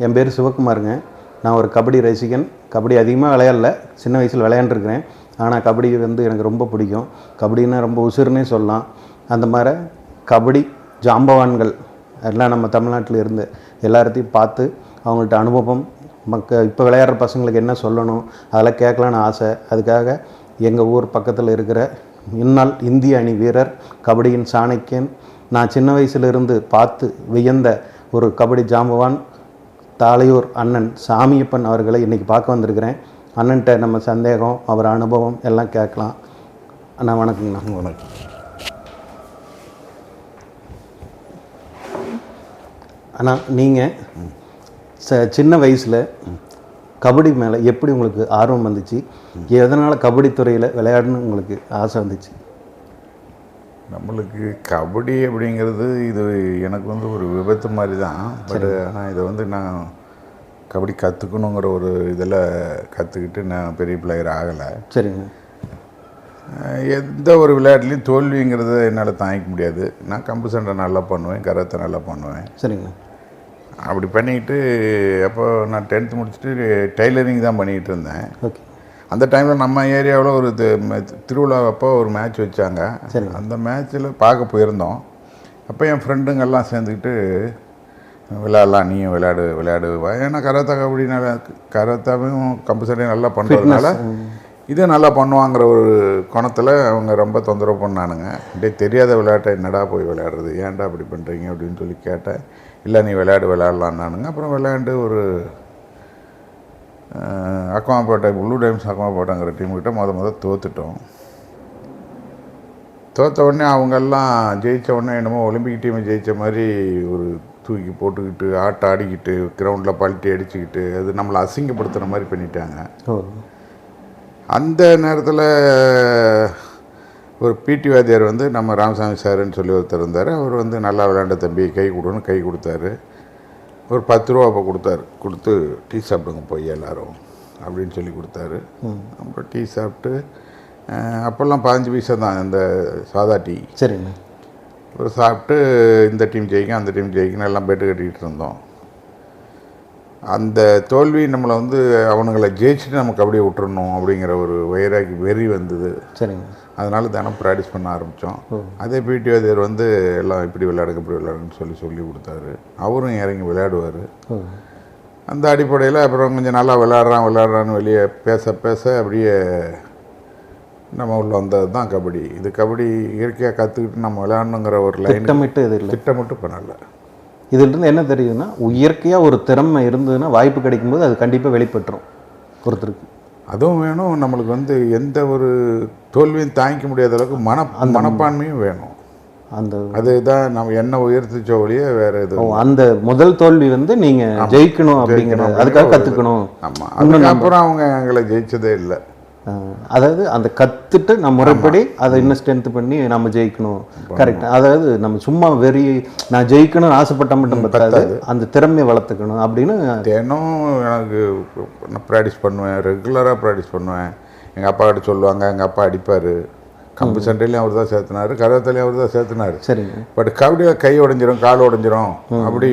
என் பேர் சிவகுமாருங்க. நான் ஒரு கபடி ரசிகன். கபடி அதிகமாக விளையாடல, சின்ன வயசில் விளையாண்டுருக்கிறேன். ஆனால் கபடி வந்து எனக்கு ரொம்ப பிடிக்கும். கபடின்னா ரொம்ப உசுருன்னே சொல்லலாம். அந்த மாதிரி கபடி ஜாம்பவான்கள் எல்லாம் நம்ம தமிழ்நாட்டில் இருந்து எல்லாத்தையும் பார்த்து அவங்கள்ட்ட அனுபவம் இப்போ விளையாடுற பசங்களுக்கு என்ன சொல்லணும் அதெல்லாம் கேட்கலான்னு ஆசை. அதுக்காக எங்கள் ஊர் பக்கத்தில் இருக்கிற முன்னாள் இந்திய அணி வீரர், கபடியின் சாணக்கியன், நான் சின்ன வயசுலேருந்து பார்த்து வியந்த ஒரு கபடி ஜாம்பவான் தாளையூர் அண்ணன் சாமியப்பன் அவர்களை இன்றைக்கி பார்க்க வந்திருக்கிறேன். அண்ணன்ட்ட நம்ம சந்தேகம், அவர் அனுபவம் எல்லாம் கேட்கலாம். அண்ணா வணக்கங்கண்ணா. வணக்கம். அண்ணா, நீங்கள் சின்ன வயசில் கபடி மேலே எப்படி உங்களுக்கு ஆர்வம் வந்துச்சு? எதனால் கபடி துறையில் விளையாடணும்னு உங்களுக்கு ஆசை வந்துச்சு? நம்மளுக்கு கபடி அப்படிங்கிறது இது எனக்கு வந்து ஒரு விபத்து மாதிரி தான். பட் ஆனால் இதை வந்து நான் கபடி கற்றுக்கணுங்கிற ஒரு இதில் கற்றுக்கிட்டு நான் பெரிய பிளேயர் ஆகலை. சரிங்க. எந்த ஒரு விளையாட்டுலேயும் தோல்விங்கிறத என்னால் தாங்கிக்க முடியாது. நான் கம்பு சண்டை நல்லா பண்ணுவேன், கராத்தே நல்லா பண்ணுவேன். சரிங்க. அப்படி பண்ணிக்கிட்டு அப்போ நான் 10th முடிச்சுட்டு டெய்லரிங் தான் பண்ணிக்கிட்டு இருந்தேன். ஓகே. அந்த டைமில் நம்ம ஏரியாவில் ஒரு திருவிழா அப்போ ஒரு மேட்ச் வச்சாங்க. அந்த மேட்ச்சில் பார்க்க போயிருந்தோம். அப்போ என் ஃப்ரெண்டுங்கெல்லாம் சேர்ந்துக்கிட்டு விளையாடலாம், நீயும் விளையாடுவா. ஏன்னா கராத்தாவையும் கம்பு சண்டையும் நல்லா பண்ணுறதுனால இதே நல்லா பண்ணுவாங்கிற ஒரு கோணத்தில் அவங்க ரொம்ப தொந்தரவு பண்ணானுங்க. அப்படியே தெரியாத விளையாட்டை என்னடா போய் விளையாடுறது, ஏன்டா அப்படி பண்ணுறீங்க அப்படின்னு சொல்லி கேட்டேன். இல்லை நீ விளையாடலான்னானுங்க. அப்புறம் விளையாண்டு ஒரு அக்கமாப்பேட்டை ப்ளூ டைம்ஸ் அக்கமாப்பேட்டைங்கிற டீமுக்கிட்ட முத தோற்றுட்டோம். தோற்ற உடனே அவங்கெல்லாம் ஜெயித்த உடனே என்னமோ ஒலிம்பிக் டீமை ஜெயித்த மாதிரி ஒரு தூக்கி போட்டுக்கிட்டு ஆட்டம் ஆடிக்கிட்டு கிரவுண்டில் பல்ட்டி அடிச்சுக்கிட்டு அது நம்மளை அசிங்கப்படுத்துகிற மாதிரி பண்ணிட்டாங்க. அந்த நேரத்தில் ஒரு பிடி வாத்தியார் வந்து நம்ம ராமசாமி சாருன்னு சொல்லி ஒருத்தர் இருந்தார். அவர் வந்து நல்லா விளையாண்ட தம்பி, கை கொடுன்னு கை கொடுத்தாரு. ஒரு 10 ரூபா அப்போ கொடுத்து டீ சாப்பிடுங்க போய் எல்லோரும் அப்படின்னு சொல்லி கொடுத்தாரு. அப்புறம் டீ சாப்பிட்டு அப்போல்லாம் 15 பைசா தான் இந்த சாதா டீ. சரிங்க. அப்புறம் சாப்பிட்டு இந்த டீம் ஜெயிக்கும் அந்த டீம் ஜெயிக்கணும் எல்லாம் பெட்டு கட்டிக்கிட்டு இருந்தோம். அந்த தோல்வி நம்மளை வந்து அவனுங்களை ஜெயிச்சுட்டு நம்ம கபடியை விட்டுறணும் அப்படிங்கிற ஒரு வெறி வந்தது. சரிங்க. அதனால் தினம் ப்ராக்டிஸ் பண்ண ஆரம்பித்தோம். அதே பிடி வாத்தியார் வந்து எல்லாம் இப்படி விளையாடுங்கன்னு சொல்லி கொடுத்தாரு. அவரும் இறங்கி விளையாடுவார். அந்த அடிப்படையில் அப்புறம் கொஞ்சம் நல்லா விளையாடுறான்னு வெளியே பேச அப்படியே நம்ம உள்ள வந்தது தான் கபடி. இது கபடி இயற்கையாக கற்றுக்கிட்டு நம்ம விளையாடணுங்கிற ஒரு லைன் திட்டமிட்டு பண்ணலை. இதிலிருந்து என்ன தெரியுதுன்னா, இயற்கையாக ஒரு திறமை இருந்ததுன்னா வாய்ப்பு கிடைக்கும்போது அது கண்டிப்பாக வெளிப்பட்டுரும் ஒருத்தருக்கு. அதுவும் வேணும். நம்மளுக்கு வந்து எந்த ஒரு தோல்வியும் தாங்கிக்க முடியாத அளவுக்கு மனப்பான்மையும் வேணும். அதுதான் நம்ம என்ன உயர்த்திச்சோ ஒழிய வேற எதுவும். அந்த முதல் தோல்வி வந்து நீங்கள் ஜெயிக்கணும் அப்படிங்கிற அதுக்காக கற்றுக்கணும். ஆமாம். அதுக்கப்புறம் அவங்க எங்களை ஜெயிச்சதே இல்லை. அதாவது அந்த கற்றுட்டு நம்ம முறைப்படி அதை இன்னும் ஸ்ட்ரென்த் பண்ணி நம்ம ஜெயிக்கணும். கரெக்ட். அதாவது நம்ம சும்மா நான் ஜெயிக்கணும்னு ஆசைப்பட்ட மட்டும் பத்தாது, அந்த திறமையை வளர்த்துக்கணும் அப்படின்னு தினம் எனக்கு நான் ப்ராக்டிஸ் பண்ணுவேன், ரெகுலராக ப்ராக்டிஸ் பண்ணுவேன். எங்கள் அப்பா கிட்ட சொல்லுவாங்க, எங்கள் அப்பா அடிப்பார். கம்பு சண்டையிலையும் அவர் தான் சேர்த்துனாரு, கராத்தேலையும் அவர் தான் சேர்த்துனாரு. சரிங்க. பட் கபடியில் கை உடைஞ்சிரும், கால் உடைஞ்சிரும் அப்படி